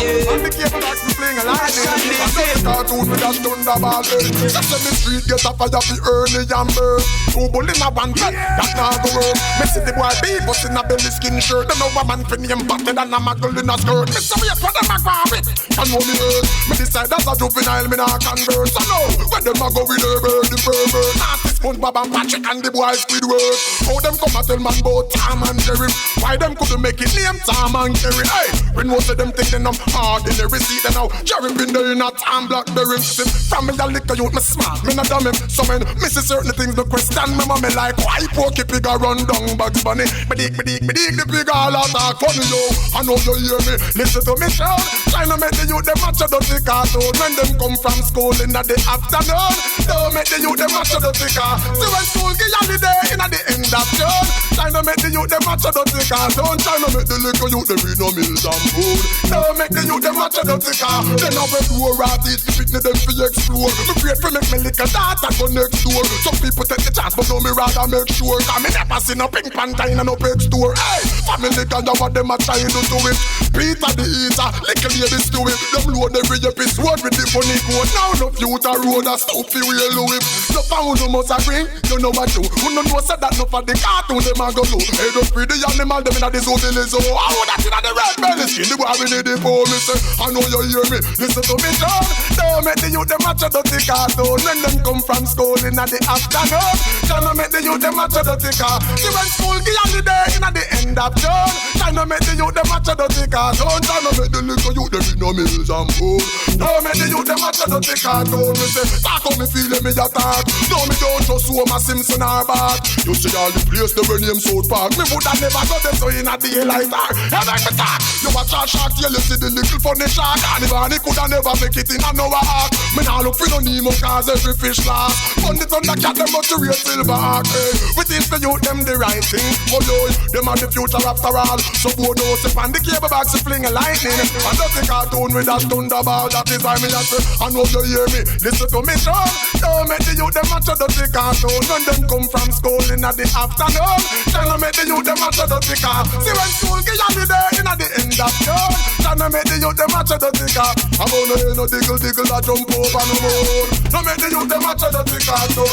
Yeah. And the cable back to playing a line. I know the cartoon with that thunderball. Just in the street get a fire for early and burn. Two bull in a one gun, that now go work. Me see the boy beat bust in a belly skin shirt. Don't know a man for name better than a muggle in a skirt. Me say wait for them a grab it. You know me hurt. Me decide as a juvenile me not convert. So now when them a go with her bird, the pervert. Nasty SpongeBob and Patrick and the boys Squidward. How them come a tell man about Tom and Jerry? Why them couldn't make it name Tom and Jerry? Hey, when most of them think them hard in every seat and now Jerry been there in a Tom Blackberry. From me a liquor youth me smart, me not dumb him. So when me see certain things no question me mommy like why pokey pig a run down Bugs Bunny. Me dig the pig all out talk funny yo. I know you hear me, listen to me shout. Trying to make the youth them match a dirty cartoon. When them come from school in the afternoon, don't make the youth them match a dirty car. See when school give holiday in the end of June. Trying to make the youth them match a dirty cartoon. Trying to make the little youth them read no mills and food. Don't make the youth them match a dirty car. Then I went to a rat eat the picnic them for explore. Me pray for make me lick a data go next door. Some people take the chance but no me rather make sure. Cause me never see no pink pantine and no peg store. Hey, family can you what them a try to do it. Peter the eater, little ladies do it. Them load every episode with the funny code. Now no future road a stuffy wheel with. No pound no must agree, you know what do. Who no know said that no for the cartoon them a go do. Hey, don't free the animal them inna the zoo village. Oh, I want that inna the red belly skin. The boy we need the poor me say. I know you hear me, listen to me John. Don't make the youth them match a dirty cartoon. When them come from school inna the afternoon, trying to make the youth them match a dirty car. See when school give holiday inna the end of June, trying to make the youth them match a dirty cartoon. Trying to make the little youth them in no mills and food. Don't make the youth them match a dirty cartoon. Me say, talk how me feel me attack. No me don't just Homer Simpson or Bart. You see all the place the name South Park. Me woulda never go there so inna daylight dark. Head like me talk. You watch a shark tail, you see the little funny shark. And if he coulda never make it in a no ark. Me nah look for no Nemo cause every fish laugh. Fund it on the cat them but to real silver ark. We teach the youth them the right thing. Oh yo, them are the future after all. So go no sip and the cable box to fling a lightning. And don't take cartoon with that thunderball. That is why me a say, I know you hear me. Listen to me Shawn. Don't make the youth them match a dirty cartoon. When them come from school in the afternoon, trying to make the youth them match a dirty car. See when school give holiday in the end of June, trying to make the youth them match a dirty car. I'm gonna hear no diggle that jump over no more. No make the youth them match a dirty cartoon.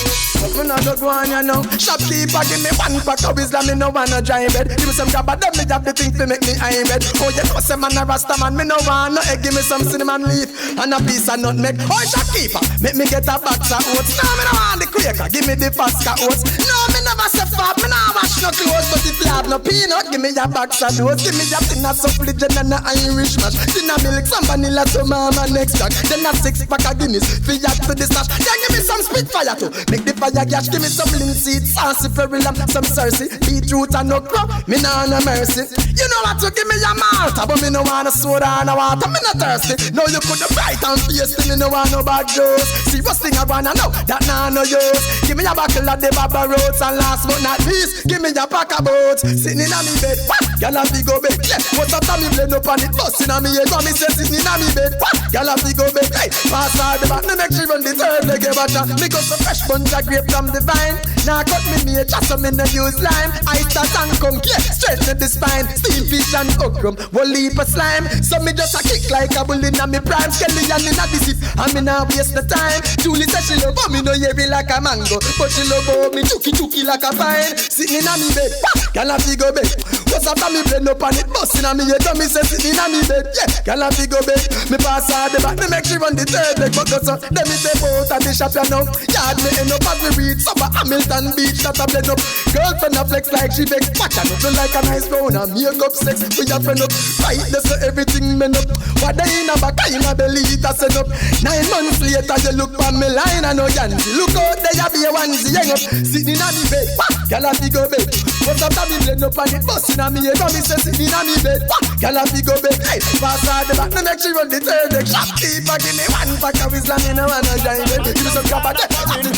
Me not just go on you know. Shopkeeper give me one pack of wisdom, me no want no dry bed. Give me some grab of them, me have the thing to make me high bed. Oh you know say man a rasta man, me no want no egg. Give me some cinnamon leaf and a piece of nutmeg. Oh shopkeeper, make me get a box of oats. No me no want the Quaker, give me the Pasca oats. No me never say fat, me no wash no clothes. But if you have no peanut, give me a box of those. Give me a tin of supplement and a Irish mash. Tin of milk, some vanilla to mama next track. Then a 6-pack of Guinness, fiat to the stash. Then give me some Spitfire too, make the fire catch. Give me some linseed, saucy ferry lamb, some Cersei, beetroot and okra. Me nah no mercy. You know what to give me a Malta, but me no want a soda and a water. Me not thirsty. No you could have bright and pasty. Me no want no bad juice. See what's thing I wanna know that nah no use. Give me a buckle of the Baba Roots and And last but not least, give me your pack of boats. Sitting in a me bed, y'all have to go bed. Yeah, what's up time me blend up on it, busting on me head. Got me say sitting in a me bed, y'all have to go bed. Hey, pass all the back, me make sure run the third leg of a me got some fresh bunch of grape from the vine. Now cut me nature, so me no use lime. I start and come, yeah, straight to the spine. Steam fish and okra, one leap of slime. So me just a kick like a bull in a me prime. Skelly and in a dissip, and me now waste the time. Julie said she love me no heavy like a mango, but she love me chuki like a vine. Sitting in a me bed, girl a go bed. What's up me blend up on it, busting on me head. So me say sitting in a me bed, yeah, girl a go bed. Me pass all the back, me make she run the third leg, but go so. Then me say both at the shop you know. Yard me end up as we reach Summer Hamilton Beach that a blend up. Girlfriend a flex like she vex, watch her look like a nice round and makeup sex. We a friend up, right there so everything men up. What they in a back, in a belly it a set up. 9 months later you look for me line and no yanzi. Look out there you be a onesie hang up. Sitting on me bed, girl a go bed. What's up me blend up on it, busting on me head. Come me say sitting on me bed, girl a go bed. Hey, pass all the back, me make she run the third leg. Shop Tifa give me one pack of Islam and I wanna join them. Give me some crap again.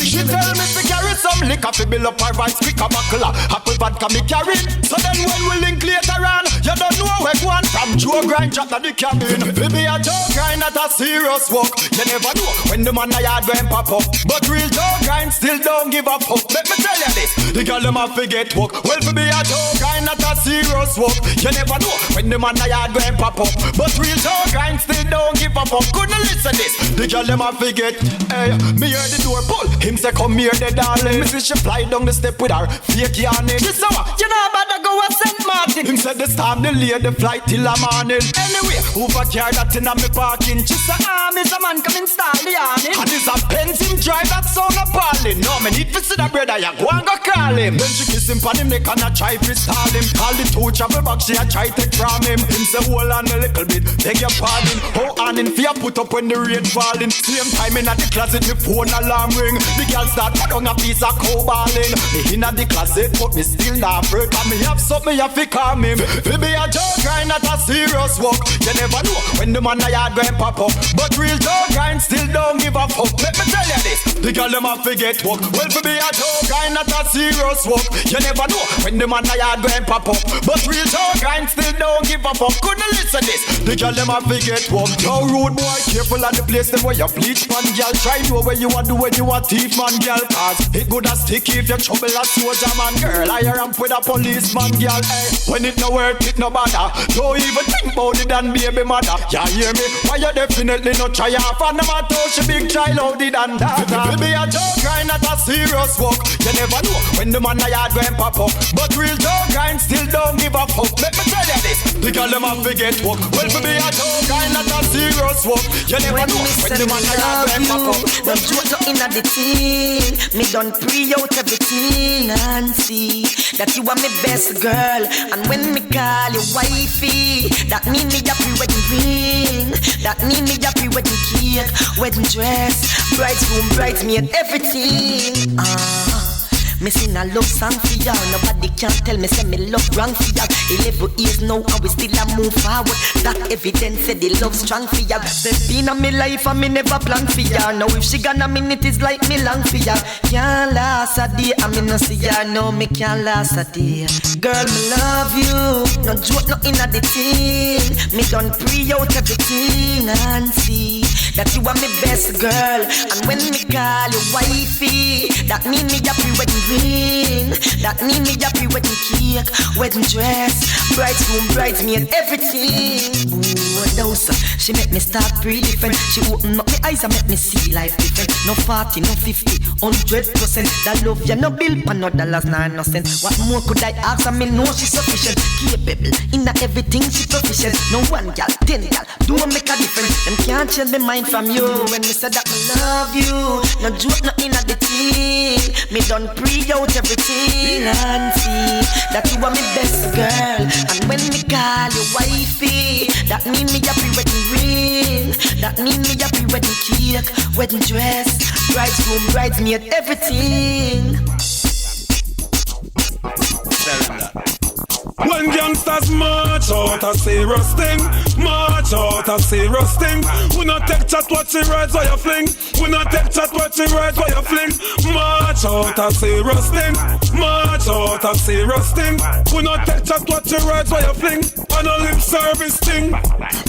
She tell me to carry some liquor to build up her rice, pick a buckle. Apple vodka me carry. So then when we link later on, you don't know where go on from. Joe grind chat at the cabin. Baby a Joe grind at a serious walk. You never know when the man a yard going pop up. But real Joe grind still don't give a fuck. Let me tell you this, the girl them a forget work. Well for me a Joe grind at a serious walk. You never know when the man a yard going pop up. But real Joe grind still don't give a fuck. Couldn't listen this, the girl them a forget. Hey, me hear the door pull. Him say come here the darling. Me see she fly down the step with her fake yarning. This hour, you know about to go a St. Martin. Him said this time delay the flight till the morning. Anyway, over here that in a me parking. She say is a man come install the yarning. And it's a Benz him drive that song appalling. No, me need to see that brother, you go and go call him. Then she kiss him for him neck and a try to stall him. Call the two travel back, she a try take from him. Him say hold on a little bit, beg your pardon. How on in fear put up when the rain falling. Same time in the closet, the phone alarm ring. The girl start put on a piece of cow balling. Me in the closet, but me still not break. And me have something you fi calm him. Baby a Joe grind at a serious walk. You never know when the man a yard going pop up. But real Joe grind still don't give a fuck. Let me tell you this, the girl them a forget work. Well for me a Joe grind at a serious walk. You never know when the man a yard going pop up. But real Joe grind still don't give a fuck. Couldn't listen this, the girl them a forget work. Now rude boy, careful at the place them where you bleach man girl. Try know where you a do when you a thief man girl. Cause it good as sticky if you trouble a soldier man girl. I ramp with a policeman girl. Hey, when it no work, it no bother. Don't even think about it and baby mother. Ya hear me? Why you definitely no try off. And no matter how she big try loaded and that. Baby a Joe grind at a serious walk. You never know when the man a yard going pop up. But real Joe grind still don't give a fuck. Let me tell you this, the girl them a forget work. Well for me a Joe grind at a serious walk. You never know when the man a yard going pop up. Don't joke nothing at the team. Me done pre-out everything and see that you are my best girl. And when me call you wifey, that mean me a pre-wedding ring. That mean me a pre-wedding cake, wedding dress, bridegroom, bridesmaid, everything. Me sing a love song for y'all. Nobody can tell me say me love wrong for y'all. 11 years now and we still a move forward. That evidence say the love strong for y'all. They've been on me life and me never plan for y'all. Now if she gonna minute is like me long for y'all. Can't last a day and me no see y'all. No me can't last a day. Girl me love you. No joke nothing at the thing. Me done pre-out everything and see that you are my best girl. And when me call you wifey, that mean me a pre-wedding ring. That mean me a pre-wedding cake, wedding dress, bridegroom, bridesmaid, everything. Ooh, those she make me start pretty different. She open up my eyes and make me see life different. No 40, no 50, 100%. That love you no bill for no dollars, nah no cents. What more could I ask? I mean, know she's sufficient, capable in everything she proficient. No one gal, 10 gal, don't make a difference. Them can't change my mind from you. When me said that me love you, no joke, no in the team. Me done pre-out everything and see that you are my best girl. And when me call you wifey, that mean me a pre-wedding ring. That mean me a pre-wedding cake, wedding dress, bridegroom, bridesmaid, everything. When gangsters march out a serious thing, march out a serious thing. We not take chat what you rides or you fling. We not take chat what you rides or you fling. March out a serious thing, march out a serious thing. We not take chat what you rides or you fling. On a lip service thing.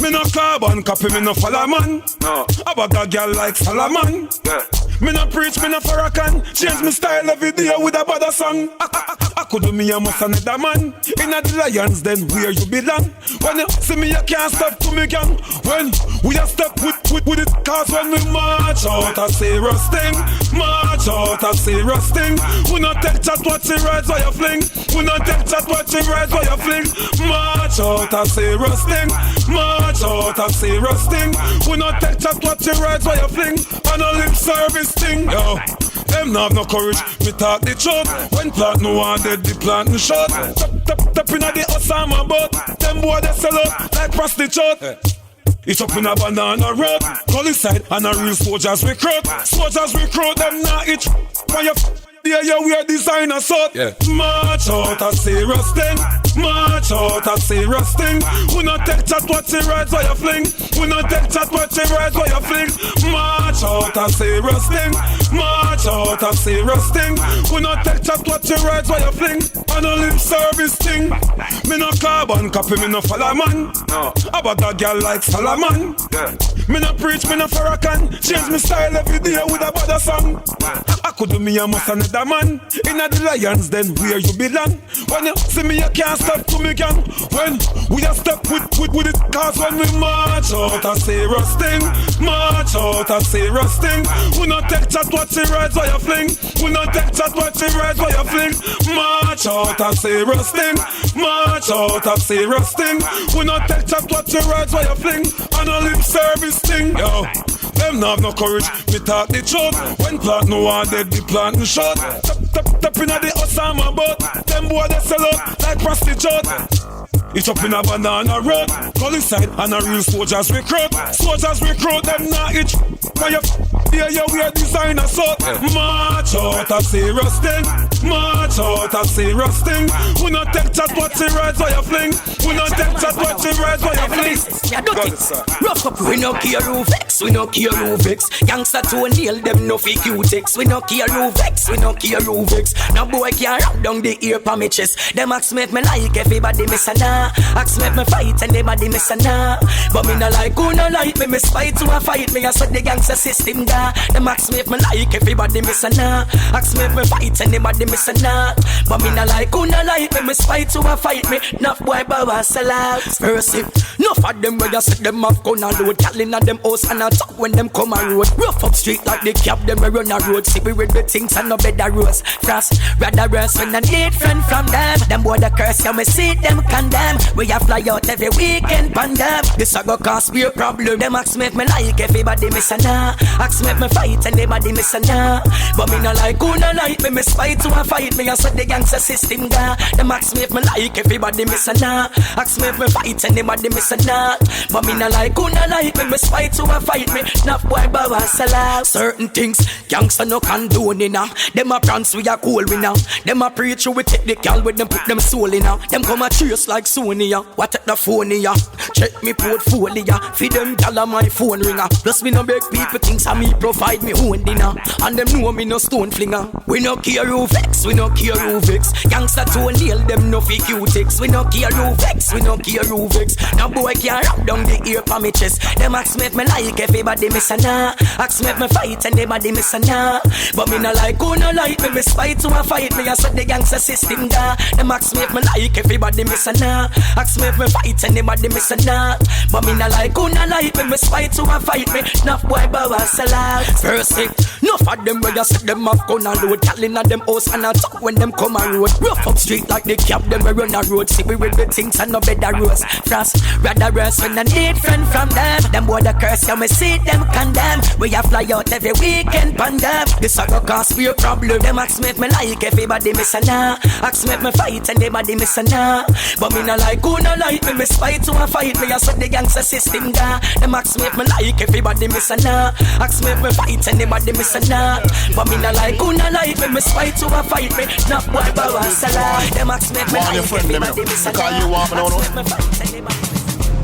Me no carbon copy, me no follow man. No. I bag a girl like Solomon. Yeah. Me no preach, me no Farrakhan. Change me style every day with a bad song. I could do me a must another man. In a the Lions, then where you belong. When you see me, you can't stop to me gang. When we are step with it, cause when we march out a serious thing, march out a serious thing. We not take chat what you rides or you fling. We not take chat what you rides or you fling. March out a serious thing, march out a serious thing. We not take chat what you rides or you fling. On a lip service thing, yo. Them not have no courage, me talk the truth. When plant no one dead, the plant no shot. Tap inna the Osama boat. Them boy they sell out like prostitute. It's up in a banana road. Call inside and a real soldiers recruit. Soldiers recruit them not itch. When you yeah, you wear designer suit. Yeah. March out a serious thing. March out a serious thing. We not take chat what you rides or you fling. We not take chat what you rides or you fling. March out a serious thing. March out a serious thing. We not take chat what you rides or you fling. On a lip service thing. Me no carbon copy, me no follow man. No. I bag a girl like Solomon. Yeah. Me no preach, me no Farrakhan. Change me style every day with a bad song. I could do me a must another man. In a the Lions, then where you belong. When you see me, you can't stop to me gang. When we are step with it, cause when we march out a serious thing, march out a serious thing. We not take chat what you rides or you fling. We not take chat what you rides or you fling. March out a serious thing, march out a serious thing. We not take chat what you rides or you fling. On a lip service thing, yo. Them not have no courage, me talk the truth. When plant no one dead, the plant no shot. Tap inna the Osama boat. Them boy they sell out like prostitute. It's up in a banana road. Call inside and a real soldiers recruit. Soldiers recruit them not itch. When you yeah, you wear designer suit. March out a serious thing. March out a serious thing. We not take chat what you rides or you fling. We not take chat what you rides or you fling. Rough up, we no care who vex. We no care who vex. Youngster to nail them no fake Q-tex. We no care who vex. We no care who vex. No boy can't rap down the ear pa me chest. Them ask me if me like everybody miss a nah. Ask me if me fight and everybody miss a nah. But me no like who no like me. Me spite to a fight me. I saw the gangster system da. Them ask me if me like everybody miss a nah. Ask me if me fight and everybody miss a nah. But me no like who no like me. Me spite to a fight me. Enough boy bawa salad. Mercy. Enough of them where you see them have gun and load. Cattle in them house and a talk when them come a road. Rough up street like the cab them we run a road. See we with the things and no better roads. Frost, rather rest when I need friend from them. Them boy the curse can we see them condemn. We a fly out every weekend pan them. This a go cause me a problem. Them ask me if me like everybody miss a nah. Ask me if me fight and everybody miss a nah. But me no like who no like me. Me spite to a fight me. I saw the gangster system da. Them ask me if me like everybody miss a nah. Ask me if me fight and everybody miss a nah. But me no like who no like me. Me spite to a fight me. Enough boy bawa salad. Certain things gangster no condone in now. Them a prance we a cool we now. Them a preach we take the gal with them put them soul in now. Them come a chase like Sony ya. What at the phone ya? Check me portfolio. Feed them gal on my phone ringer. Plus me no beg people things and me provide me own dinner. And them know me no stone flinger. We no care who vex. We no care who vex. Gangster to nail them no fake Q-tex. We no care who vex. We no care who vex. No boy can't rap down the ear pa me chest. Them ask me if me like everybody miss a nah. Ask me if me fight and everybody miss a nah. But me no like who no like me. Me spite to a fight me. I saw the gangster system da. Them ask me if me like everybody miss a nah. Ask me if me fight and everybody miss a nah. But me no like who no like me. Me spite to a fight me. Enough boy bawa salad. First thing, enough of them where you see them have gun and load. Cattle in them house and a talk when them come a road. Rough up street like the cab them we run a road. See we with the things and no better roads. Frost, rather rest when I need friend from them. Them boy the curse you me see them condemn. We a fly out every weekend pan them. This a go cause me a problem. Them ask me if me like everybody miss a nah. Ask me if me fight and everybody miss a nah. But me no like who no like me. Me spite to a fight me. I saw the gangster system da. Them ask me if me like everybody miss a nah. Ask me if me fight anybody miss a nah. But me not like who not like me spite to a fight me. Not boy Baba Salah. Them ask me if me like everybody miss a nah. Ask me if me fight anybody.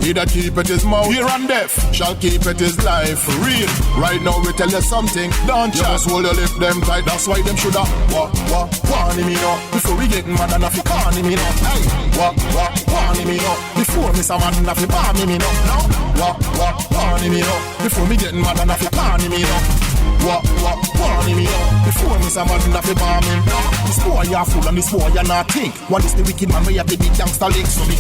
He that keep it his mouth, hear and deaf, shall keep it his life. For real, right now we tell you something. Don't just hold your lip them tight. That's why them shoulda warn me now. Before we get mad enough, you can't me now. Hey, warn me now. Before me some mad enough, you palm me now. Warn me now. Before me getting mad enough, you can't me now. Warn me now. Before me some mad enough, you palm me now. This boy you fool and this boy you not think. One is the wicked man where you have the big gangster links so me.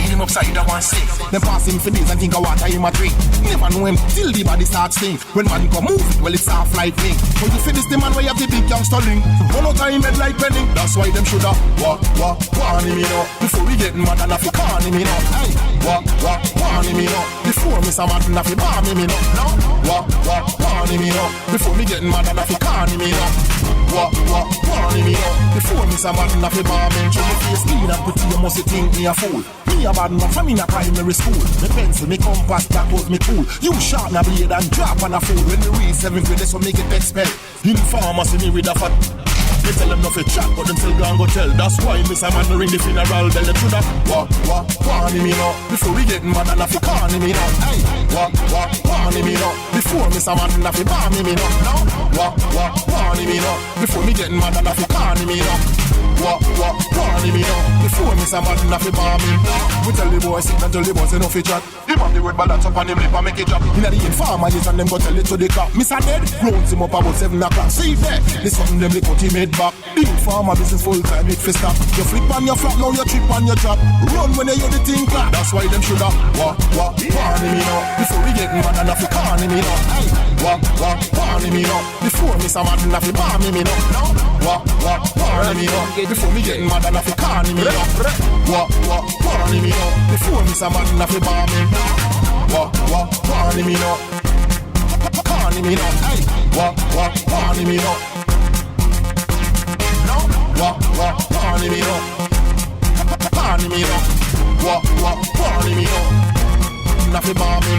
Him upside down and sick. Them pass him for days and think of water him a drink. Never know him till the body starts stink. When man come move it, well it's half like thing. When you finish the man where you have the big youngster link. One out time head like penny. That's why them shoulda warn me now. Before we get mad enough you can't me now. Hey, warn me now. Before me some mad enough you balm me now. Warn me now. Before me get mad enough you can't me now. Warn me now. Before me some mad enough you balm me. Show me face clean and put you must think me a fool. Me a bad enough from in a primary school. Me pencil, me compass, that was me cool. You sharpen a blade and drop on a fool. When me read 7th grade, that's what make it expect. In pharmacy, me with a fat. They tell them nothing chat, but them still gone go tell. That's why Miss a man ring the funeral bell. Them shoulda warn me now. Before we get mad enough, you can't me now. Hey, warn me now. Before Miss a man enough, you balm me now. Warn me now. Before me getting mad enough, you can't me now. Warn me now. Before me some mad enough, you balm me. We tell the boys sit and tell the boys enough he chat. Him have the word balance up on him lip and make it drop. Inna the informer yes and them go tell it to the cop. Miss a dead, rounds him up about 7 o'clock. See there, this something them lick out him head back. The informer business full time, it fi stop. You flip on your flap, now you trip on your drop. Run when you hear the thing clap. That's why them shoulda warn me now. Before we get mad enough, you can't me now. Hey, warn me now. Before me some mad enough, you balm me now. Warn me now. Before me getting mad enough, you can't me now. Warn me now. Before me some mad enough, you balm me. Warn me now. Can't me now. Hey, warn me now. Warn me now. Can't me now. Warn me now. Enough, you balm me.